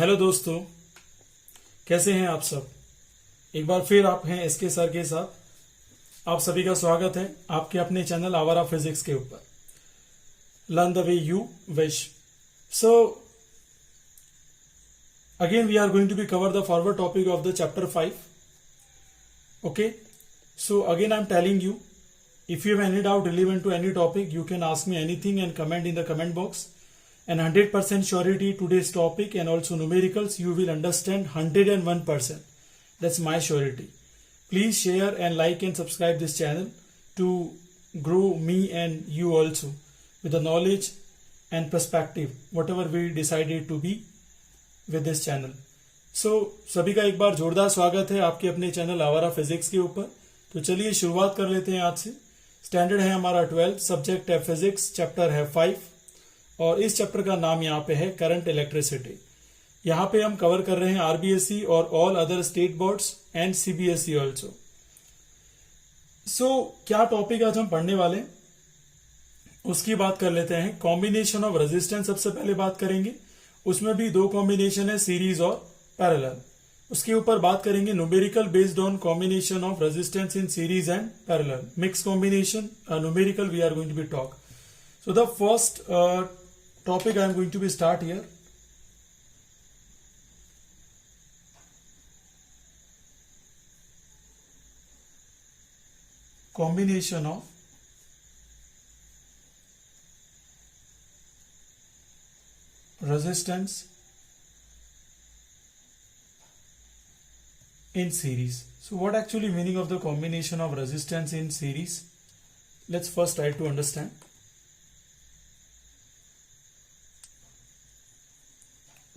Hello दोस्तों, कैसे हैं आप सब। एक बार फिर आप हैं एसके सर के साथ। आप सभी का स्वागत है आपके अपने चैनल आवारा फिजिक्स के ऊपर। Learn the way you wish. So again we are going to be cover the forward topic of the chapter 5. Okay, so again I'm telling you, if you have any doubt relevant to any topic, you can ask me anything and comment in the comment box. And 100% surety today's topic and also numericals you will understand 101%. That's my surety. Please share and like and subscribe this channel to grow me and you also with the knowledge and perspective whatever we decided to be with this channel. सभी का एक बार जोरदार स्वागत है आपके अपने channel आवारा physics के ऊपर। तो चलिए शुरुआत कर लेते हैं आज से। स्टैंडर्ड है हमारा 12, सब्जेक्ट है फिजिक्स, चैप्टर है 5 और इस चैप्टर का नाम यहाँ पे है करंट इलेक्ट्रिसिटी। यहाँ पे हम कवर कर रहे हैं आरबीएसई और all other state boards and CBSE also. क्या टॉपिक आज हम पढ़ने वाले उसकी बात कर लेते हैं। कॉम्बिनेशन ऑफ रेजिस्टेंस सबसे पहले बात करेंगे, उसमें भी दो कॉम्बिनेशन है, सीरीज और पैरेलल। उसके ऊपर बात करेंगे numerical based on combination of resistance in series and parallel, mix combination numerical we are going to be talk. So the first topic I am going to be start here. Combination of resistance in series. So what actually meaning of the combination of resistance in series? Let's first try to understand.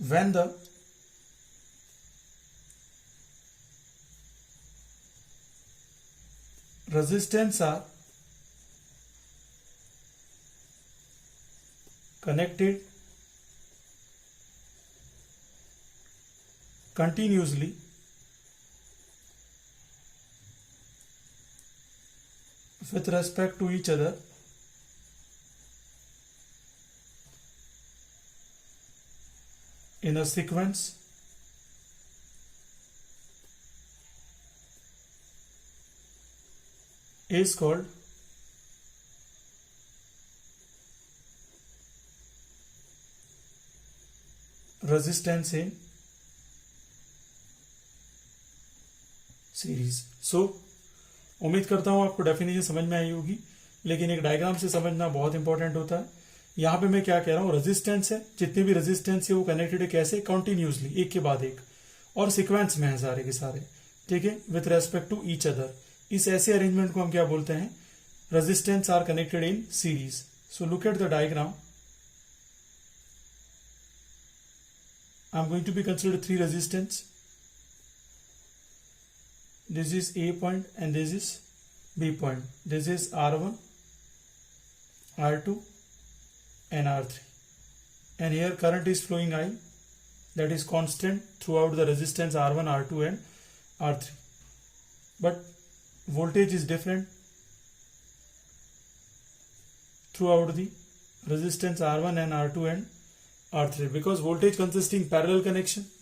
When the resistance are connected continuously with respect to each other, in a sequence is called resistance in series. So उम्मीद करता हूं आपको definition समझ में आई होगी, लेकिन एक diagram से समझना बहुत इंपॉर्टेंट होता है। यहां पे मैं क्या कह रहा हूं, रेजिस्टेंस है, जितने भी रेजिस्टेंस है वो कनेक्टेड है कैसे, कंटिन्यूसली, एक के बाद एक, और सीक्वेंस में है सारे के सारे, ठीक है, with respect to each other. इस ऐसे अरेंजमेंट को हम क्या बोलते हैं, resistance are connected in series. So look at the diagram. I am going to be consider 3 resistance. This is A point and this is B point. This is R1, R2 and R3. And here current is flowing I, that is constant throughout the resistance R1, R2 and R3. But voltage is different throughout the resistance R1 and R2 and R3 because voltage consisting parallel connection.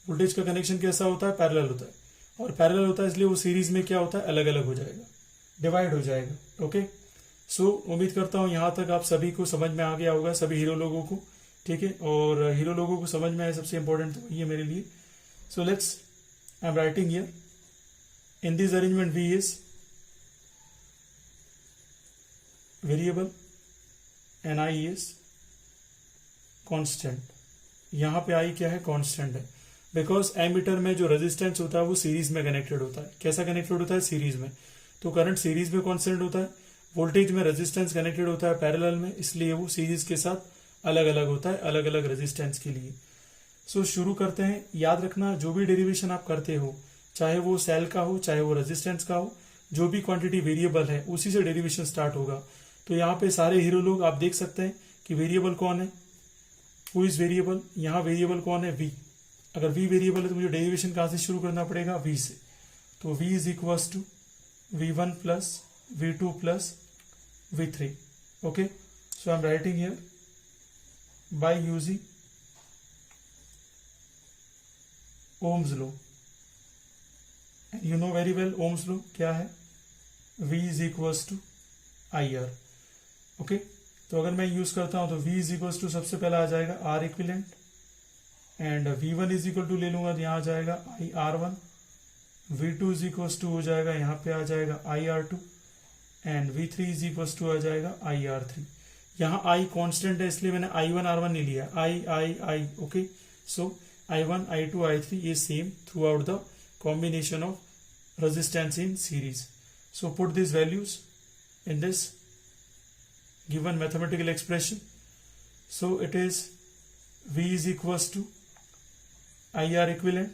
voltage का connection कैसा होता है, parallel होता है, और parallel होता है, इसलिए वो सीरीज में क्या होता है, अलग अलग हो जाएगा, डिवाइड हो जाएगा। ओके, सो उम्मीद करता हूं यहां तक आप सभी को समझ में आ गया होगा, सभी हीरो लोगों को, ठीक है, और हीरो लोगों को समझ में आए सबसे इंपॉर्टेंट तो वही है मेरे लिए। So let's, I am writing here in this arrangement V is variable and I is constant. यहां पे आई क्या है, कॉन्स्टेंट है, बिकॉज एमीटर में जो रेजिस्टेंस होता है वो सीरीज में कनेक्टेड होता है। कैसा कनेक्टेड होता है, सीरीज में, तो करंट सीरीज में कांस्टेंट होता है। वोल्टेज में रेजिस्टेंस कनेक्टेड होता है पैरेलल में, इसलिए वो सीरीज के साथ अलग अलग होता है, अलग अलग रेजिस्टेंस के लिए। सो शुरू करते हैं। याद रखना, जो भी डेरिवेशन आप करते हो, चाहे वो सेल का हो चाहे वो रेजिस्टेंस का हो, जो भी क्वांटिटी वेरिएबल है उसी से डेरिवेशन स्टार्ट होगा। तो यहाँ पे सारे हीरो लोग आप देख सकते हैं कि वेरिएबल कौन है, हु इज वेरिएबल, यहाँ वेरिएबल कौन है, वी। अगर v वेरिएबल है तो मुझे डेरिवेशन कहां से शुरू करना पड़ेगा, v से। तो v is equals to v1 plus v2 plus v3. Okay, so I'm writing here by using Ohm's law, and you know very well Ohm's law क्या है, V is equals to I R. Okay, तो अगर मैं use करता हूं तो V is equals to सबसे पहला आ जाएगा R equivalent, and V1 is equal to ले लूंगा तो यहाँ आ जाएगा I R one, V2 is equals to हो जाएगा यहाँ पे आ जाएगा I R two, and V3 is equals to आ जाएगा आई आर थ्री। यहाँ I कांस्टेंट है इसलिए मैंने I1 R1 नहीं लिया, I okay. So I1 I2 I3 is same throughout the combination of resistance in series. So put these values in this given mathematical expression. So it is V is equals to IR equivalent,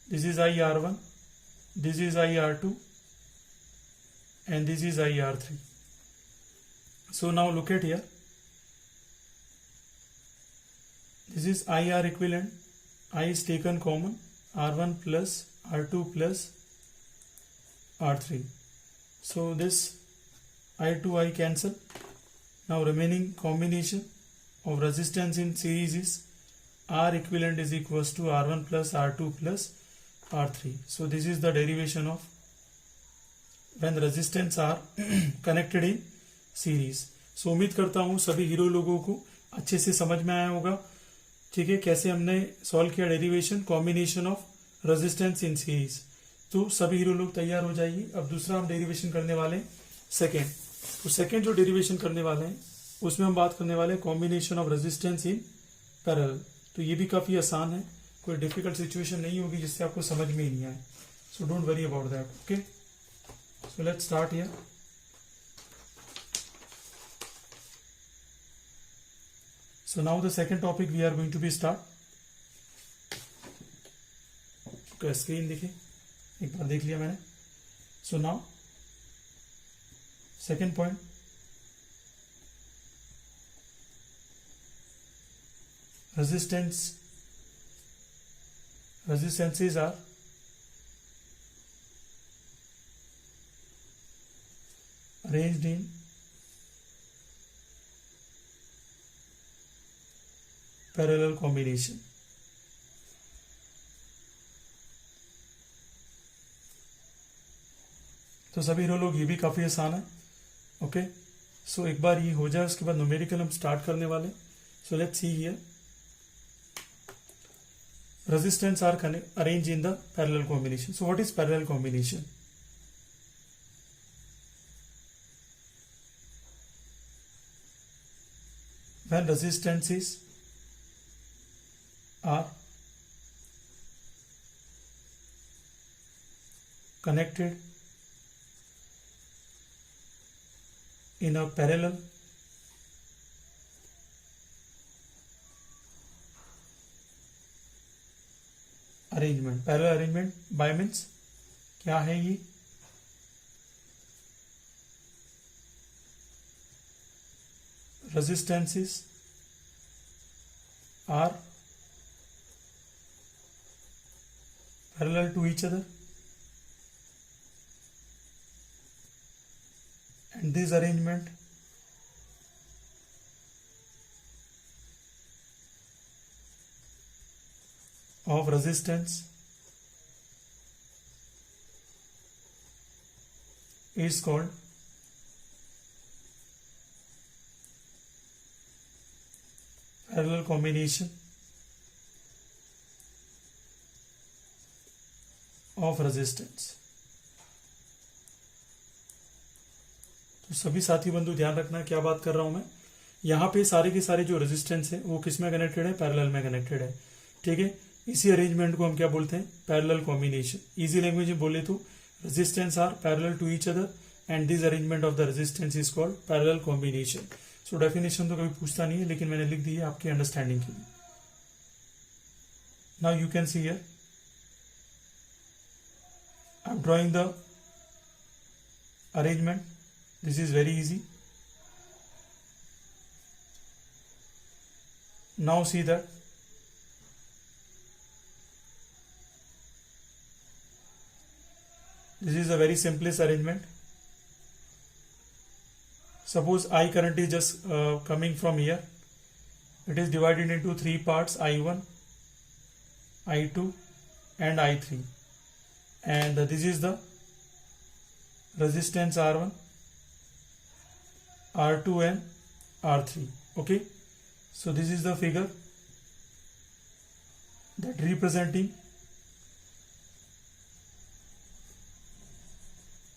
this is IR1, this is IR2, and this is IR3. So now look at here, this is IR equivalent, I is taken common, R1 plus R2 plus R3. So this I2 I cancel. Now remaining combination of resistance in series is R equivalent is equals to R1 plus R2 plus R3. So this is the derivation of when resistance are connected in series. So उम्मीद करता हूँ सभी hero लोगों को अच्छे से समझ में आया होगा, ठीक है, कैसे हमने सॉल्व किया derivation combination of resistance in series. तो सभी हीरो लोग तैयार हो जाइए। अब दूसरा हम डेरिवेशन करने वाले हैं सेकेंड। तो सेकेंड जो डेरिवेशन करने वाले हैं उसमें हम बात करने वाले हैं combination of resistance in parallel. तो ये भी काफी आसान है, कोई डिफिकल्ट सिचुएशन नहीं होगी जिससे आपको समझ में ही नहीं आए। So don't worry about that. Okay, so let's start here. So now the second topic we are going to be start. Okay, screen देखिए, एक बार देख लिया मैंने। So now second point, resistances are arranged in parallel combination. तो सभी hero लोग ये भी काफी आसान है। ओके, सो एक बार ये हो जाए उसके बाद न्यूमेरिकल हम स्टार्ट करने वाले। So let's see here, resistance R arrange in the parallel combination. So what is parallel combination? when resistances are connected in a parallel arrangement. Parallel arrangement by means क्या है ये? Resistances are parallel to each other, and this arrangement of resistance is called parallel combination of resistance। तो सभी साथी बंधु ध्यान रखना क्या बात कर रहा हूं मैं। यहाँ पे सारे के सारे जो रेजिस्टेंस है वो किस में कनेक्टेड है? पैरेलल में कनेक्टेड है, ठीक है। इसी अरेंजमेंट को हम क्या बोलते हैं? Parallel combination. इजी लैंग्वेज में बोले तो resistance are parallel to each other and this arrangement of the resistance is called parallel combination. So definition तो कभी पूछता नहीं है, लेकिन मैंने लिख दी है आपकी अंडरस्टैंडिंग के लिए। Now you can see here, I am drawing the arrangement. This is very easy. Now see that this is a very simplest arrangement. Suppose I current is just coming from here. It is divided into three parts, I1, I2 and I3, and this is the resistance R1, R2 and R3. Okay, so this is the figure that representing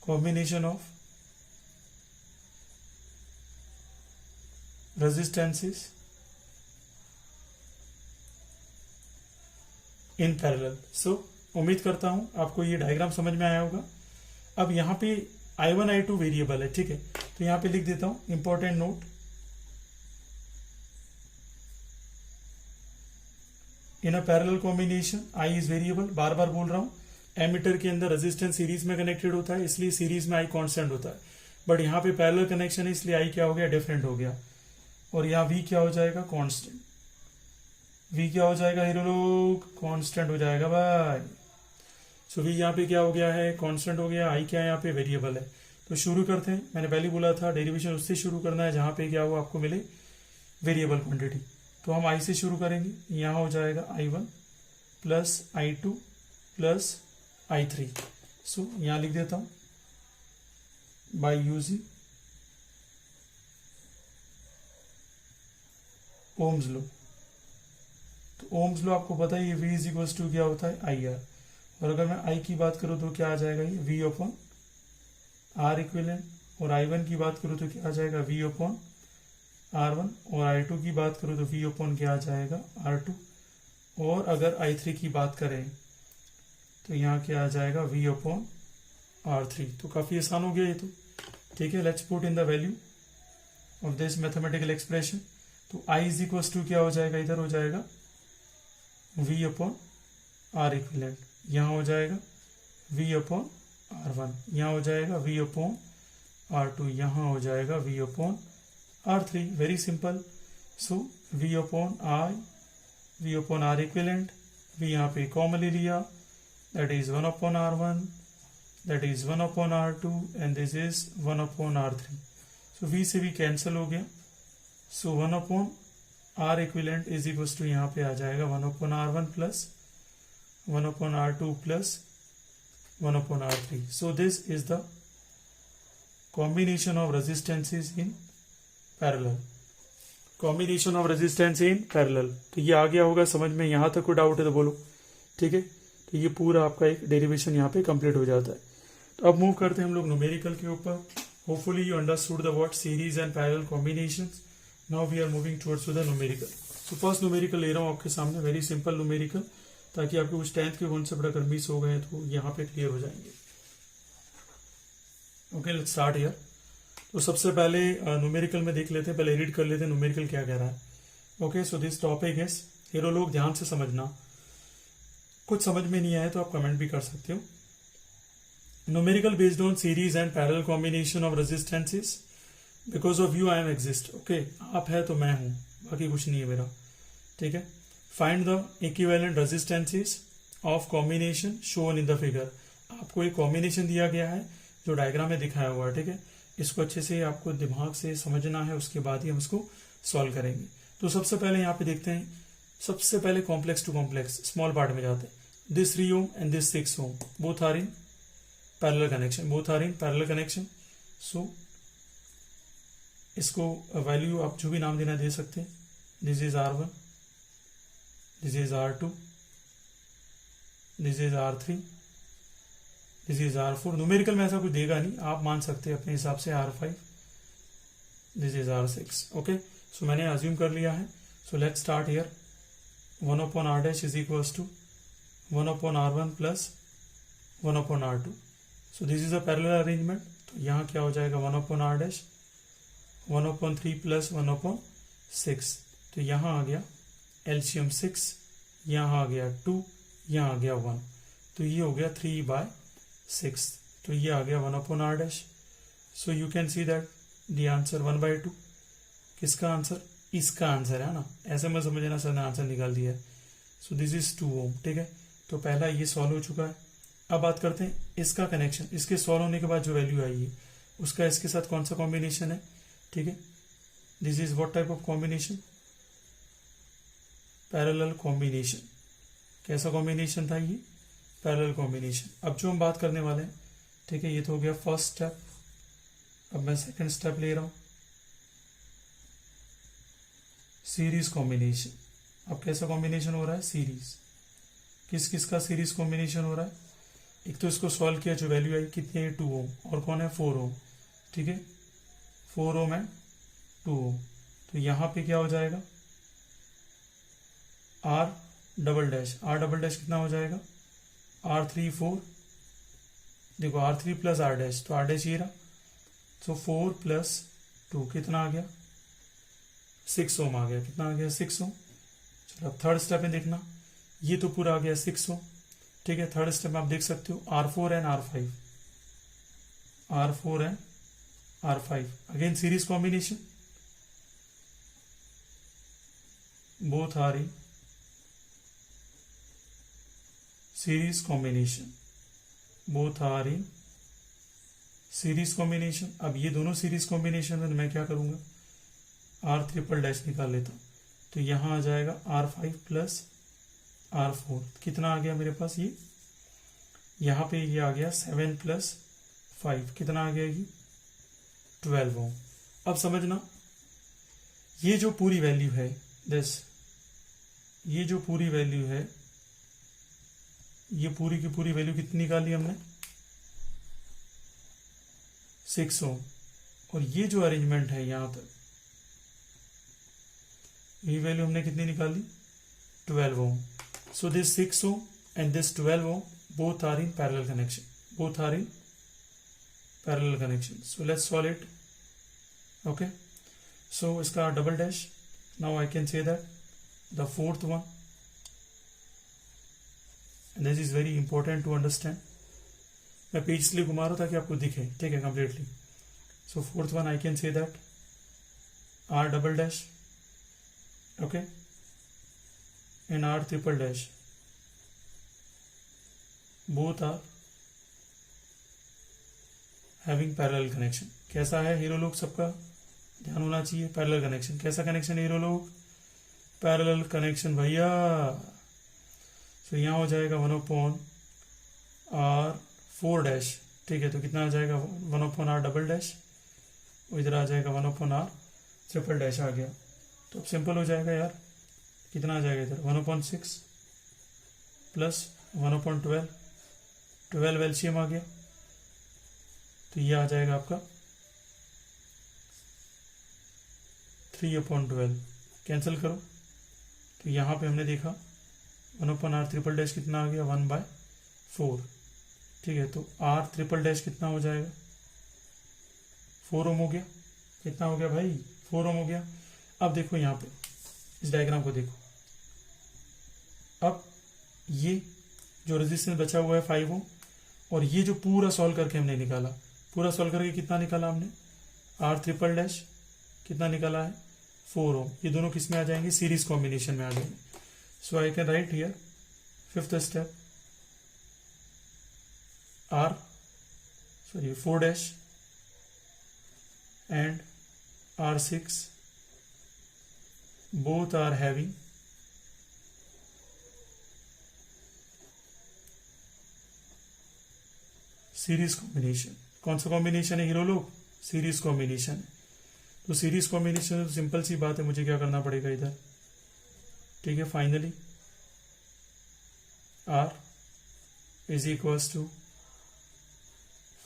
combination of resistances in parallel. So उम्मीद करता हूं आपको ये diagram समझ में आया होगा. अब यहाँ पे I1 I2 वेरिएबल है, ठीक है, तो यहाँ पे लिख देता हूं important note. In a parallel combination I is variable. बार बार बोल रहा हूं, एमीटर के अंदर रेजिस्टेंस सीरीज में कनेक्टेड होता है, इसलिए सीरीज में I कांस्टेंट होता है. बट यहाँ पे पैरेलल कनेक्शन है, इसलिए I क्या हो गया, डिफरेंट हो गया. और यहाँ V क्या हो जाएगा, कांस्टेंट. V क्या हो जाएगा हीरो लोग, कांस्टेंट हो जाएगा भाई. सो V यहाँ पे क्या हो गया है, कांस्टेंट हो गया. I क्या है यहाँ पे, वेरिएबल है. तो शुरू करते हैं. मैंने पहले बोला था डेरिवेशन उससे शुरू करना है जहां पे क्या हो आपको मिले वेरिएबल क्वांटिटी. तो हम I से शुरू करेंगे. यहाँ हो जाएगा I1 plus I2 plus I3. सो यहाँ लिख देता हूं बाय यूजिंग ओम्स लॉ. तो ओम्स लॉ आपको पता है ये V इज इक्वल्स टू क्या होता है, IR. और अगर मैं I की बात करूं तो क्या आ जाएगा, ये V अपॉन R इक्विवेलेंट. और I1 की बात करूं तो क्या आ जाएगा, V अपॉन R1. और I2 की बात करूं तो V अपॉन क्या आ जाएगा, R2. और अगर I3 की बात करें तो यहाँ क्या आ जाएगा, V अपॉन R3. तो काफी आसान हो गया ये तो, ठीक है. Let's put in the value of this mathematical expression. तो I इज इक्वल्स टू क्या हो जाएगा, इधर हो जाएगा V अपॉन R इक्विवेलेंट. यहाँ हो जाएगा V अपॉन R1. यहाँ हो जाएगा V अपॉन R2. यहाँ हो जाएगा V upon R3. Very simple. So V upon V upon R equivalent. V यहाँ पे कॉमन ले लिया, that is 1 upon R1, that is 1 upon R2 and this is 1 upon R3. So V से भी cancel हो गया. So 1 upon R equivalent is equals to यहाँ पे आ जाएगा 1 upon R1 plus 1 upon R2 plus 1 upon R3. So this is the combination of resistances in parallel. Combination of resistance in parallel. तो ये आ गया होगा समझ में. यहाँ तक कोई डाउट है तो बोलो, ठीक है. तो ये पूरा आपका एक डेरिवेशन यहाँ पे कंप्लीट हो जाता है. तो अब मूव करते हैं हम लोग न्यूमेरिकल के ऊपर. Hopefully you understood the what series and parallel combinations. Now we are moving towards to the numerical. तो फर्स्ट न्यूमेरिकल ले रहा हूँ आपके सामने, वेरी सिंपल न्यूमेरिकल, ताकि आपके कुछ 10th के कॉन्सेप्ट अगर मिस हो गए तो यहाँ पे क्लियर हो जाएंगे. Okay, let's start here. तो सबसे पहले न्यूमेरिकल में देख लेते हैं, पहले रीड कर लेते हैं न्यूमेरिकल क्या कह रहा है. Okay, so this topic is, hero लोग ध्यान से समझना, कुछ समझ में नहीं आए तो आप कमेंट भी कर सकते हो. Numerical based on series and parallel combination of resistances. Because of you I am exist. Okay, आप है तो मैं हूं, बाकी कुछ नहीं है मेरा, ठीक है. Find the equivalent resistances of combination shown in the figure. आपको एक कॉम्बिनेशन दिया गया है जो डायग्राम में दिखाया हुआ है, ठीक है. इसको अच्छे से आपको दिमाग से समझना है, उसके बाद ही हम इसको सॉल्व करेंगे. तो सबसे पहले यहाँ पे देखते हैं, सबसे पहले complex to complex small part में जाते हैं. This 3 ohm and this 6 ohm both are in parallel connection, both are in parallel connection. So इसको वैल्यू आप जो भी नाम देना दे सकते हैं. This is R1, this is R2, this is R3, this is R4. Numerical में ऐसा कुछ देगा नहीं, आप मान सकते हैं अपने हिसाब से R5, this is R6. Okay, सो मैंने अज्यूम कर लिया है. सो let's start here. 1 upon R dash is equals to 1 upon R1 plus 1 upon R2. So this is a parallel arrangement. तो यहाँ क्या हो जाएगा, 1 upon R dash, 1 upon 3 plus 1 upon 6. तो यहाँ आ गया एलसीएम 6, यहाँ आ गया 2, यहाँ आ गया 1. तो ये हो गया 3/6. तो ये आ गया 1 upon R dash. So you can see that the answer 1/2. किसका आंसर, इसका आंसर है ना, ऐसे में समझना सर ने आंसर निकाल दिया है. सो दिस इज 2 ohm, ठीक है. तो पहला ये सॉल्व हो चुका है. अब बात करते हैं इसका कनेक्शन. इसके सॉल्व होने के बाद जो वैल्यू आई है उसका इसके साथ कौन सा कॉम्बिनेशन है, ठीक है. This is what type of combination, parallel combination. कैसा कॉम्बिनेशन था ये? Parallel combination. अब जो हम बात करने वाले हैं, ठीक है, ये तो हो गया फर्स्ट स्टेप। अब मैं सेकंड स्टेप ले रहा हूं, सीरीज कॉम्बिनेशन। अब कैसा कॉम्बिनेशन हो रहा है? सीरीज। किस किस का सीरीज कॉम्बिनेशन हो रहा है? एक तो इसको सॉल्व किया, जो वैल्यू आई कितनी है? 2 ओम। और कौन है? 4 ओम। ठीक है, 4 ओम एंड 2 ओम। तो यहां पे क्या हो जाएगा? R double dash. R double dash कितना हो जाएगा? R3 4, देखो R3 प्लस आर डैश, तो आर डैश ये रहा। तो 4 प्लस 2 कितना आ गया? 6 ओम आ गया। कितना आ गया? 6 ओम। चलो अब थर्ड स्टेप में देखना, ये तो पूरा आ गया 6 ओम। ठीक है, थर्ड स्टेप में आप देख सकते हो R4 and R5, R4 and R5 again series combination, both are in series combination, both are in series combination. अब ये दोनों सीरीज कॉम्बिनेशन में मैं क्या करूंगा? आर ट्रिपल डैश निकाल लेता हूं। तो यहां आ जाएगा R5 प्लस R4। कितना आ गया मेरे पास? ये यहां पे ये आ गया 7 प्लस 5। कितना आ गया? ये 12 ओम। अब समझना, ये जो पूरी वैल्यू है दिस, ये जो पूरी वैल्यू है, ये पूरी की पूरी वैल्यू कितनी निकाली हमने? 6 ओम। और ये जो अरेंजमेंट है यहां तक, ये वैल्यू हमने कितनी निकाली? 12 ओम। So this 6 ohm and this 12 ohm both are in parallel connection. Both are in parallel connection. So let's solve it. Okay. So इसका double dash. Now I can say that the fourth one. And this is very important to understand. मैं page इसलिए घुमा रहा हूँ ताकि आपको दिखे, ठीक है, completely. So fourth one I can say that R double dash. Okay. And R triple dash, both are having parallel connection. कैसा है हीरो लोग? सबका ध्यान होना चाहिए। Parallel connection. कैसा कनेक्शन है हीरो लोग? पैरेलल कनेक्शन भैया। तो यहां हो जाएगा 1/R4 डैश। ठीक है, तो कितना आ जाएगा? 1/R double dash. इधर आ जाएगा 1/R ट्रिपल डैश आ गया। तो अब सिंपल हो जाएगा यार। कितना आ जाएगा इधर? 1/6 प्लस 1/12, 12 एलसीएम आ गया। तो ये आ जाएगा आपका 3/12। कैंसिल करो, तो यहां पे हमने देखा 1/R ट्रिपल डैश कितना आ गया? 1/4। ठीक है, तो R ट्रिपल डैश कितना हो जाएगा? 4 ओम हो गया। कितना हो गया भाई? 4 ओम हो गया। अब देखो यहाँ पे इस डायग्राम को देखो। अब ये जो रेजिस्टेंस बचा हुआ है 5 ओम, और ये जो पूरा सॉल्व करके हमने निकाला, पूरा सॉल्व करके कितना निकाला हमने? आर ट्रिपल डैश कितना निकाला है? 4 ओम। ये दोनों किस में आ जाएंगे? सीरीज कॉम्बिनेशन में आ जाएंगे। So I can write here fifth step R 4 dash and R6 both are having series combination. कौन सा कॉम्बिनेशन है हीरो लोग? सीरीज कॉम्बिनेशन है। तो सीरीज कॉम्बिनेशन तो सिंपल सी बात है, मुझे क्या करना पड़ेगा इधर? ठीक है, finally R is equals to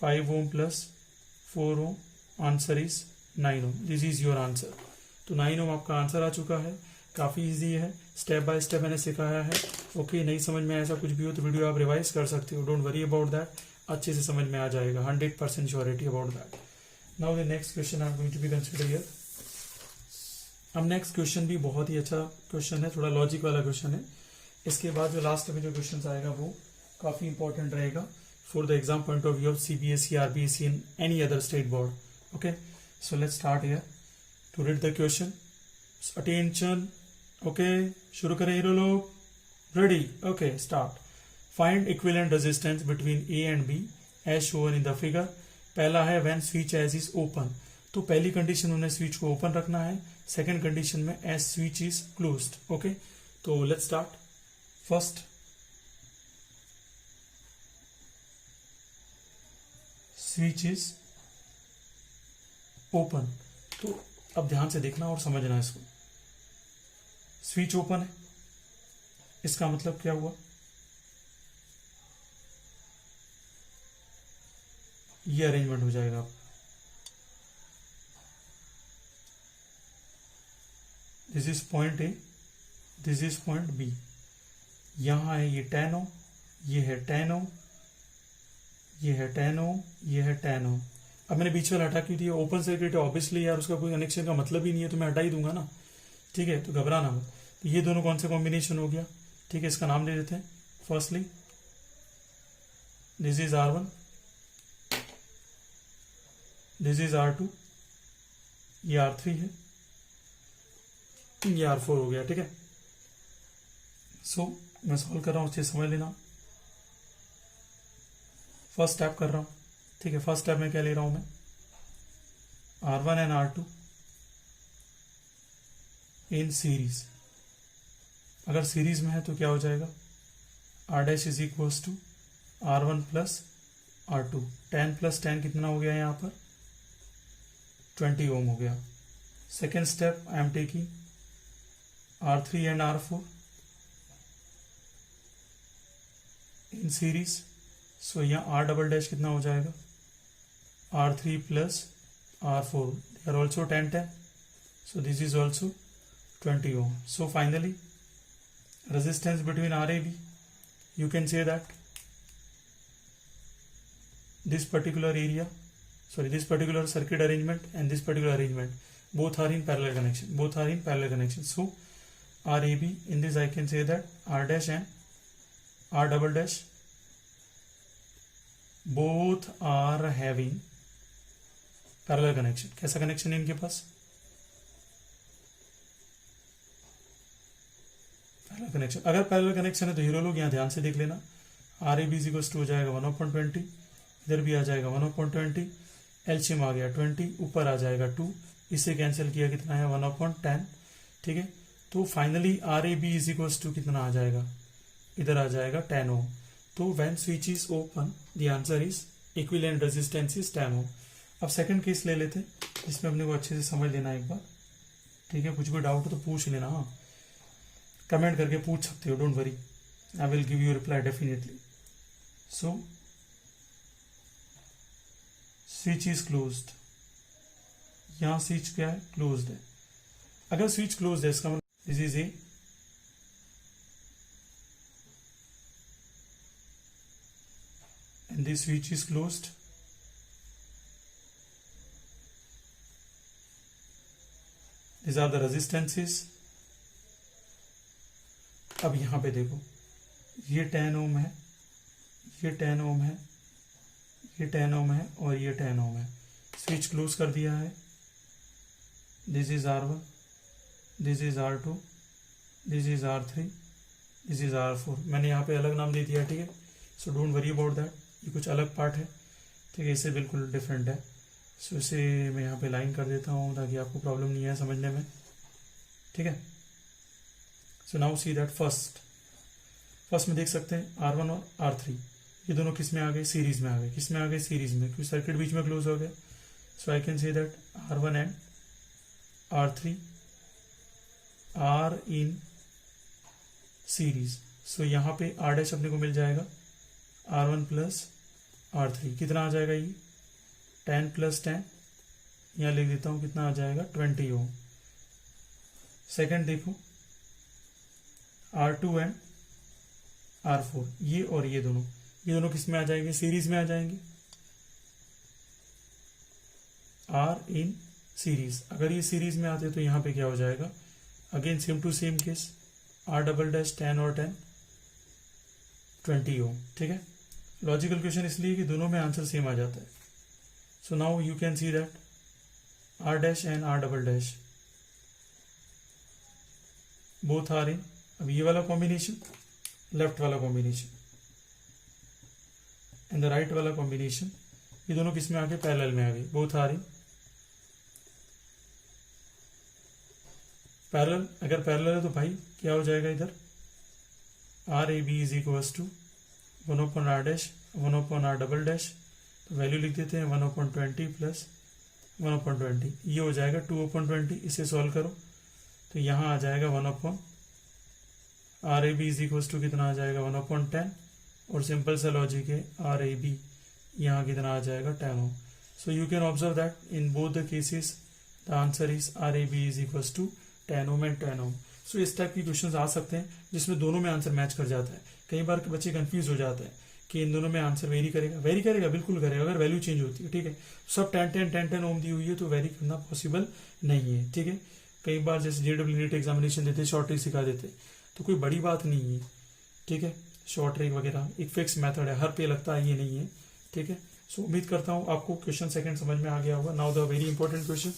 5 ohm plus 4 ohm. Answer is 9 ohm. This is your answer. तो 9 ओम आपका आंसर आ चुका है। काफ़ी इजी है, स्टेप बाय स्टेप मैंने सिखाया है। ओके, नहीं समझ में ऐसा कुछ भी हो तो वीडियो आप रिवाइज कर सकते हो। डोंट वरी अबाउट दैट, अच्छे से समझ में आ जाएगा। 100% surety about that. Now the next question I am going to be consider here. अब नेक्स्ट क्वेश्चन भी बहुत ही अच्छा क्वेश्चन है, थोड़ा लॉजिक वाला क्वेश्चन है। इसके बाद जो लास्ट में जो क्वेश्चन आएगा वो काफ़ी इंपॉर्टेंट रहेगा for the exam point of view of CBSE, RBSE and any other state board. Okay, so let's start here to read the question. Attention. Okay, शुरू करें हीरो लोग। Ready? Okay, start. Find equivalent resistance between A and B as shown in the figure. पहला है when switch S is open. तो पहली condition उन्हें switch को open रखना है। सेकंड कंडीशन में as switch is closed. Okay, तो let's start. First switch is open. तो अब ध्यान से देखना और समझना इसको। स्विच ओपन है, इसका मतलब क्या हुआ, ये अरेंजमेंट हो जाएगा अब। This is point A, this is point B. यहां है ये 10 ओम, ये है 10 ओम, ये है 10 ओम, ये है 10 ओम। अब मैंने बीच वाला हटा क्यों दिया, ओपन सर्किट है ऑब्वियसली यार, उसका कोई कनेक्शन का मतलब ही नहीं है, तो मैं हटा ही दूंगा ना। ठीक है, तो घबराना मत। तो ये दोनों कौन सा कॉम्बिनेशन हो गया, ठीक है, इसका नाम दे देते हैं। Firstly this is R1, this is R2, ये R3 है, ये R4 हो गया। ठीक है, सो मैं सॉल्व कर रहा हूँ, चीज समझ लेना। फर्स्ट स्टेप कर रहा हूँ, ठीक है। फर्स्ट स्टेप में क्या ले रहा हूं मैं, R1 and R2 in series. अगर सीरीज में है तो क्या हो जाएगा, R dash is equals to R1 plus R2। 10 plus 10 कितना हो गया यहाँ पर, 20 ओम हो गया। Second step I am taking R3 and R4 in series. So यहाँ R डबल डैश कितना हो जाएगा, R3 plus R4, they are also 10. So this is also 20 ohm. So finally, resistance between RAB, you can say that this particular area, this particular circuit arrangement and this particular arrangement, both are in parallel connection. Both are in parallel connection. So RAB, in this I can say that R dash and R double dash, both are having parallel connection. कैसा connection है इनके पास, parallel connection. अगर parallel connection है तो hero लोग यहाँ ध्यान से देख लेना, RAB इक्वल्स टू हो जाएगा 1/20, इधर भी आ जाएगा 1/20, एलसीएम आ गया 20, ऊपर आ जाएगा 2, इसे कैंसिल किया कितना है 1/10। ठीक है, तो फाइनली RAB इक्वल्स टू कितना आ जाएगा, इधर आ जाएगा 10 ओम। तो when switch is open the answer is equivalent resistance is 10 ओम। अब सेकंड केस ले लेते हैं, जिसमें अपने को अच्छे से समझ लेना एक बार। ठीक है, कुछ भी डाउट हो तो पूछ लेना, हाँ कमेंट करके पूछ सकते हो, don't worry, I will give you reply definitely. So switch is closed, यहाँ स्विच क्या है, क्लोज्ड है। अगर स्विच क्लोज्ड है इसका मतलब this is a, and this switch is closed, these are the resistances। अब यहां पे देखो, ये 10 ओम है, ये 10 ओम है, ये 10 ओम है और ये 10 ओम है। स्विच क्लोज कर दिया है, this is R1, this is R2, this is R3, this is R4। मैंने यहाँ पे अलग नाम दे दिया, ठीक है, so don't worry about that, ये कुछ अलग पार्ट है, ठीक है, इससे बिल्कुल डिफरेंट है। सो इसे मैं यहाँ पे लाइन कर देता हूँ ताकि आपको प्रॉब्लम नहीं है समझने में। ठीक है, so now see that first में देख सकते हैं R1 और R3, ये दोनों किस में आ गए, सीरीज में आ गए। किस में आ गए, सीरीज में, क्योंकि सर्किट बीच में क्लोज हो गया। So I can say that R1 and R3 are in series. So यहाँ पे R डैश अपने को मिल जाएगा R1 प्लस R3, कितना आ जाएगा ये 10 प्लस 10, यहाँ लिख देता हूँ कितना आ जाएगा 20 ओम। सेकंड देखो R2 एंड R4, ये और ये दोनों किस में आ जाएंगे, सीरीज में आ जाएंगे, R इन सीरीज। अगर ये सीरीज में आते तो यहाँ पे क्या हो जाएगा, again same to same case, R double dash 10 और 10 20 ओम। ठीक है, लॉजिकल क्वेश्चन इसलिए कि दोनों में आंसर सेम आ जाता है। So now you can see that R dash and R double dash both are in, अब ये वाला कॉम्बिनेशन, लेफ्ट वाला कॉम्बिनेशन एंड द राइट वाला कॉम्बिनेशन, ये दोनों किस में आ गए, पैरेलल में आ गए, बोथ आर इन पैरेलल। अगर पैरेलल है तो भाई क्या हो जाएगा, इधर RAB is equals to 1/R dash 1/R double dash तो वैल्यू लिख देते हैं 1/20 प्लस 1/20, ये हो जाएगा 2/20। इसे सॉल्व करो तो यहाँ आ जाएगा 1/RAB इज इक्वल टू कितना आ जाएगा 1/10, और सिंपल सा लॉजिक है RAB यहाँ कितना आ जाएगा 10 ohm. So you can observe that in both the cases the answer is RAB is equal to 10 ohm and 10 ohm. So इस टाइप की क्वेश्चन आ सकते हैं जिसमें दोनों में आंसर मैच कर जाता है। कई बार के बच्चे कंफ्यूज हो जाते हैं कि इन दोनों में आंसर वेरी करेगा बिल्कुल करेगा अगर वैल्यू चेंज होती है, ठीक है। सब 10 ओम दी हुई है तो वेरी करना पॉसिबल नहीं है, ठीक है। कई बार जैसे JEE नीट एग्जामिनेशन देते शॉर्ट ट्रिक सिखा देते, तो कोई बड़ी बात नहीं है, ठीक है। शॉर्ट ट्रिक वगैरह एक फिक्स मेथड है, हर पे लगता है ये नहीं है, ठीक है। सो उम्मीद करता हूँ आपको क्वेश्चन सेकंड समझ में आ गया होगा। Now the very important question,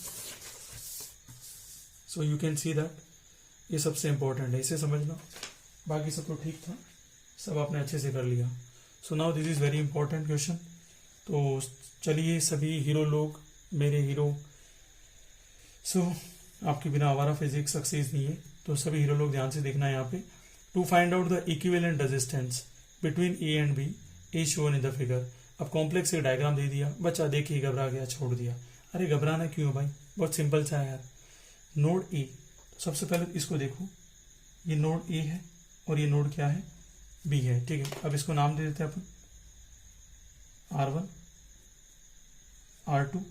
so you can see that ये सबसे इंपॉर्टेंट है, इसे समझना। बाकी सब तो ठीक था, सब आपने अच्छे से कर लिया। So now this is very important question. तो चलिए सभी हीरो लोग, मेरे हीरो, सो आपके बिना हमारा फिजिक्स सक्सेस नहीं है, तो सभी हीरो लोग ध्यान से देखना है यहाँ पे। To find out the equivalent resistance between A and B as shown in the figure. अब कॉम्प्लेक्स एक डायग्राम दे दिया, बच्चा देखिए घबरा गया, छोड़ दिया। अरे घबराना क्यों भाई, बहुत सिंपल सा है यार। नोड ए, तो सबसे पहले इसको देखो, ये नोड ए है और ये नोड क्या है, बी है, ठीक है। अब इसको नाम दे देते हैं अपन R1 R2,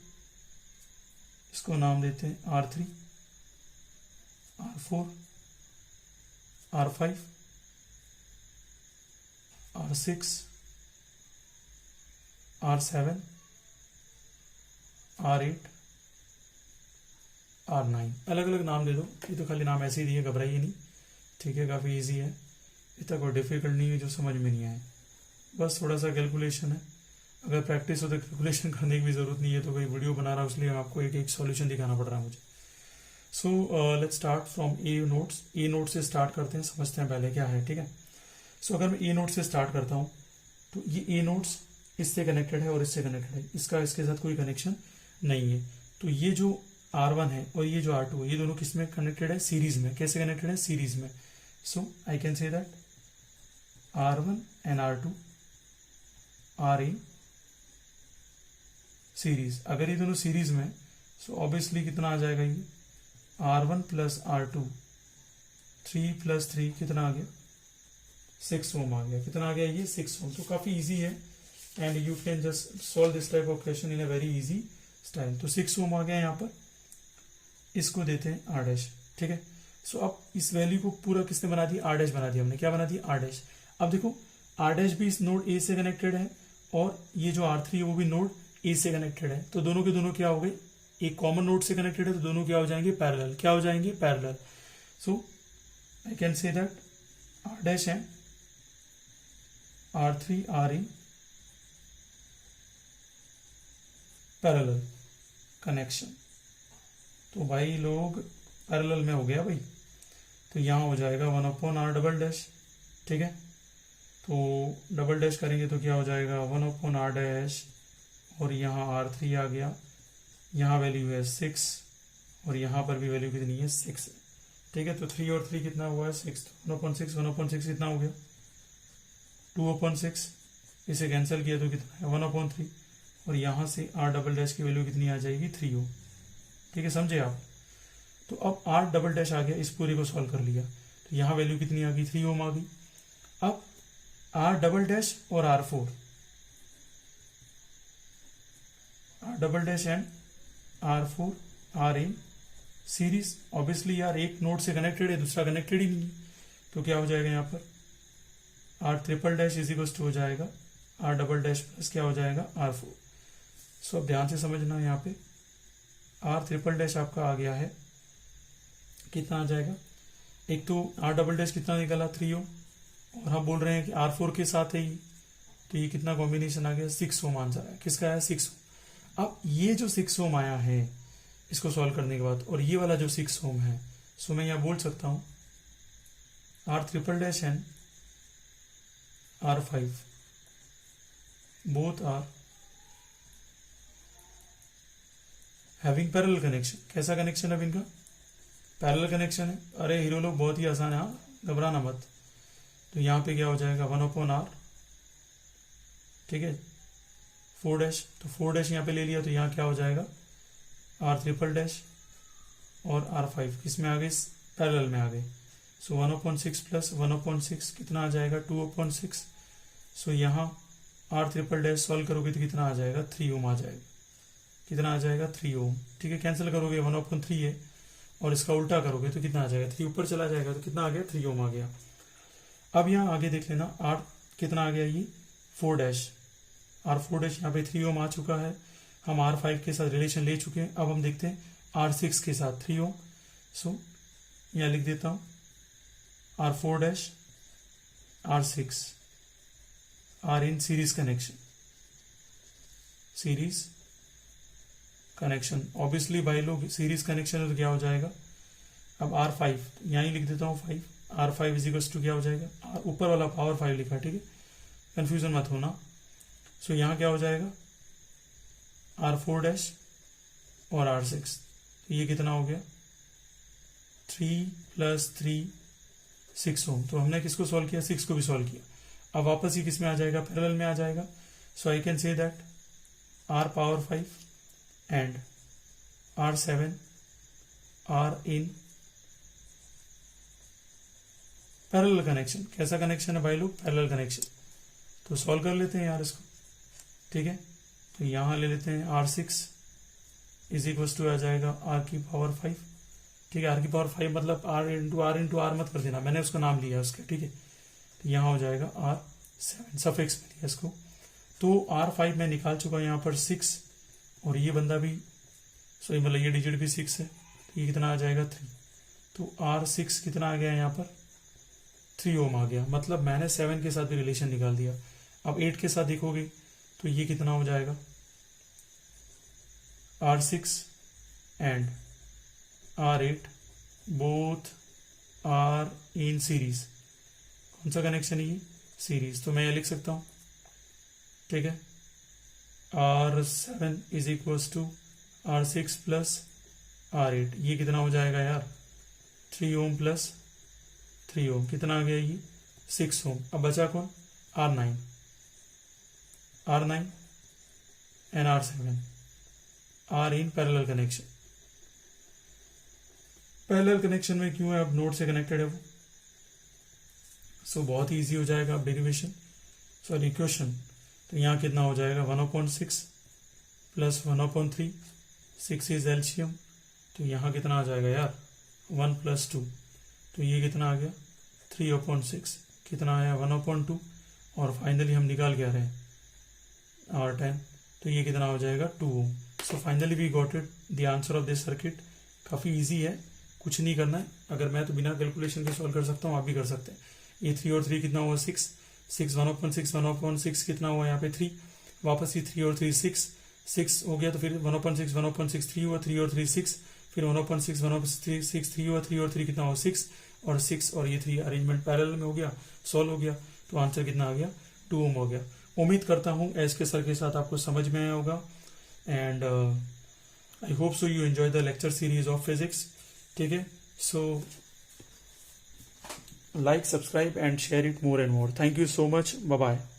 इसको नाम देते हैं R3 R4 R5 R6 R7 R8 R9। अलग अलग नाम दे दो, ये तो खाली नाम ऐसे ही दिए, घबराइए नहीं, ठीक है। काफ़ी इजी है, इतना कोई डिफिकल्ट नहीं है जो समझ में नहीं आए, बस थोड़ा सा कैलकुलेशन है। अगर प्रैक्टिस हो तो कैलकुलेशन करने की भी जरूरत नहीं है, तो भाई वीडियो बना रहा हूँ इसलिए आपको एक एक सॉल्यूशन दिखाना पड़ रहा है मुझे। सो let's start from A notes. A note से स्टार्ट करते हैं, समझते हैं पहले क्या है, ठीक है। सो अगर मैं ए नोट से स्टार्ट करता हूँ तो ये ए नोट्स इससे कनेक्टेड है और इससे कनेक्टेड है, इसका इसके साथ कोई कनेक्शन नहीं है। तो ये जो R1 है और ये जो R2 है, ये दोनों किस में कनेक्टेड है, सीरीज में। कैसे कनेक्टेड है, सीरीज में। So I can say that R1 and R2 are in series. अगर ये दोनों सीरीज में, सो ऑब्वियसली कितना आ जाएगा, ये R1 प्लस R2 3 प्लस 3 कितना आ गया, 6 ओम आ गया। कितना आ गया, ये 6 ओम। तो काफी इजी है and you can just solve this type of question in a very easy style. तो 6 ओम आ गया यहाँ पर, इसको देते हैं R डैश, ठीक है। सो अब इस वैल्यू को पूरा किसने बना दिया, R डैश बना दिया हमने। क्या बना दिया, R डैश। अब देखो R डैश भी इस नोड ए से कनेक्टेड है और ये जो R3 है वो भी नोड ए से कनेक्टेड है, तो दोनों के दोनों क्या हो गए, एक कॉमन नोड से कनेक्टेड है, तो दोनों क्या हो जाएंगे, पैरेलल। क्या हो जाएंगे, parallel. So I can say that R dash and R3 are in parallel connection. तो भाई लोग पैरेलल में हो गया भाई, तो यहाँ हो जाएगा 1/R डबल डैश, ठीक है। तो डबल डैश करेंगे तो क्या हो जाएगा 1/R डैश, और यहाँ R3 आ गया, यहाँ वैल्यू है 6 और यहाँ पर भी वैल्यू कितनी है, 6 है, ठीक है। तो 3 और 3 कितना हुआ है, 6। 1/6 कितना हो गया, 2/6। इसे कैंसिल किया तो कितना है 1/3, और यहाँ से R डबल डैश की वैल्यू कितनी आ जाएगी, 3 ओम, ठीक है, समझे आप। तो अब R डबल डैश आ गया, इस पूरे को सॉल्व कर लिया, तो यहाँ वैल्यू कितनी आ गई, 3 ओम आ गई। अब R डबल डैश और R4, R double dash and R4 are in series. Obviously यार एक नोड से कनेक्टेड है, दूसरा कनेक्टेड ही नहीं है, तो क्या हो जाएगा यहाँ पर R triple dash is equal to हो जाएगा R डबल डैश प्लस क्या हो जाएगा R4। सो अब ध्यान से समझना, यहाँ पे R ट्रिपल डैश आपका आ गया है, कितना आ जाएगा, एक तो R डबल डैश कितना निकला, 3 ओम, और हम बोल रहे हैं कि R4 के साथ है ही, तो ये कितना कॉम्बिनेशन आ गया, 6 ओम आंसर है। किसका है, 6 ओम। अब ये जो 6 ओम आया है इसको सॉल्व करने के बाद, और ये वाला जो 6 ओम है, सो मैं यहाँ बोल सकता हूँ R triple dash and R5 both are having parallel connection. कैसा कनेक्शन है इनका, पैरेलल कनेक्शन है। अरे हीरो लोग बहुत ही आसान है, हाँ घबराना मत। तो यहाँ पे क्या हो जाएगा 1/R, ठीक है, 4 डैश, तो 4 डैश यहाँ पे ले लिया तो यहाँ क्या हो जाएगा R ट्रिपल डैश और R5 किस में आ गए, पैरेलल में आ गए। सो 1/6 प्लस 1/6 कितना आ जाएगा 2/6। सो यहाँ R ट्रिपल डैश सॉल्व करोगे तो कितना आ जाएगा 3 ओम आ जाएगा, कितना आ जाएगा 3 ओम। ठीक है, कैंसिल करोगे 1/3 है और इसका उल्टा करोगे तो कितना आ जाएगा 3 ऊपर चला जाएगा तो कितना आ गया 3 ओम आ गया। अब यहाँ आगे देख लेना R कितना आ गया, ये 4 डैश, R4 डैश यहाँ पे 3 ओम आ चुका है। हम R5 के साथ रिलेशन ले चुके हैं। अब हम देखते हैं R6 के साथ 3 ओम। सो यहाँ लिख देता हूँ R4 dash R6 are in series connection, series connection. Obviously भाई लोग सीरीज कनेक्शन है तो क्या हो जाएगा, अब R5 यहाँ ही लिख देता हूँ 5, R5 इजिकल्स टू क्या हो जाएगा, ऊपर वाला पावर 5 लिखा, ठीक है, कंफ्यूजन मत होना। सो यहाँ क्या हो जाएगा R4 डैश और R6, ये कितना हो गया 3 + 3 6 ओम। तो हमने किसको सॉल्व किया, 6 को भी सॉल्व किया। अब वापस ये किस में आ जाएगा, पैरेलल में आ जाएगा। So I can say that R power 5 and R7 are in parallel connection. कैसा कनेक्शन है भाई लोग, पैरेलल कनेक्शन। तो सॉल्व कर लेते हैं यार इसको, ठीक है। तो यहां ले लेते हैं R6 = आ जाएगा R की पावर 5, ठीक है। R की पावर 5 मतलब R मत कर देना, मैंने उसका नाम लिया उसका, ठीक है। तो यहाँ हो जाएगा R7 सफिक्स में लिया इसको। तो R5 में निकाल चुका यहाँ पर 6 और ये बंदा भी सॉरी मतलब ये डिजिट भी 6 है, तो ये कितना आ जाएगा 3। तो R6 कितना आ गया यहाँ पर 3 ओम आ गया, मतलब मैंने 7 के साथ भी रिलेशन निकाल दिया। अब 8 के साथ देखोगे तो ये कितना हो जाएगा R6 and R8 both are in series. कौन सा कनेक्शन है ये, सीरीज। तो मैं ये लिख सकता हूं, ठीक है, R7 = R6 + R8। ये कितना हो जाएगा यार 3 ओम + 3 ओम, कितना आ गया ये 6 ओम। अब बचा कौन, R9 and R7 are in parallel connection. Parallel connection में क्यों है, अब नोड से कनेक्टेड है वो। सो बहुत ही ईजी हो जाएगा अब डेरिवेशन सॉरी इक्वेशन। तो यहाँ कितना हो जाएगा 1/6 + 1/3, 6 इज एलसीएम। तो यहाँ कितना आ जाएगा यार 1 + 2, तो ये कितना आ गया 3/6, कितना आया 1/2 और फाइनली हम निकाल के आ रहे हैं R10, तो ये कितना हो जाएगा 2 ohm. So finally we got it the answer of this circuit. काफ़ी इजी है, कुछ नहीं करना है। अगर मैं तो बिना कैलकुलेशन के सॉल्व कर सकता हूँ, आप भी कर सकते हैं। ये 3 और 3 कितना हुआ 6, 1/6 कितना हुआ यहाँ पे 3, वापस ये 3 और 3 6 हो गया। तो फिर 1/6 3 हुआ, 3 और 3 6, फिर 1/6 3 हुआ, 3 और 3 कितना हुआ 6 और ये 3 अरेंजमेंट पैरेलल में हो गया, सॉल्व हो गया। तो आंसर कितना आ गया 2 ओम हो गया। उम्मीद करता हूँ एस के सर के साथ आपको समझ में आया होगा and I hope so you enjoy the lecture series of physics, ठीक है। सो like, subscribe and share it more and more. Thank you so much. Bye bye.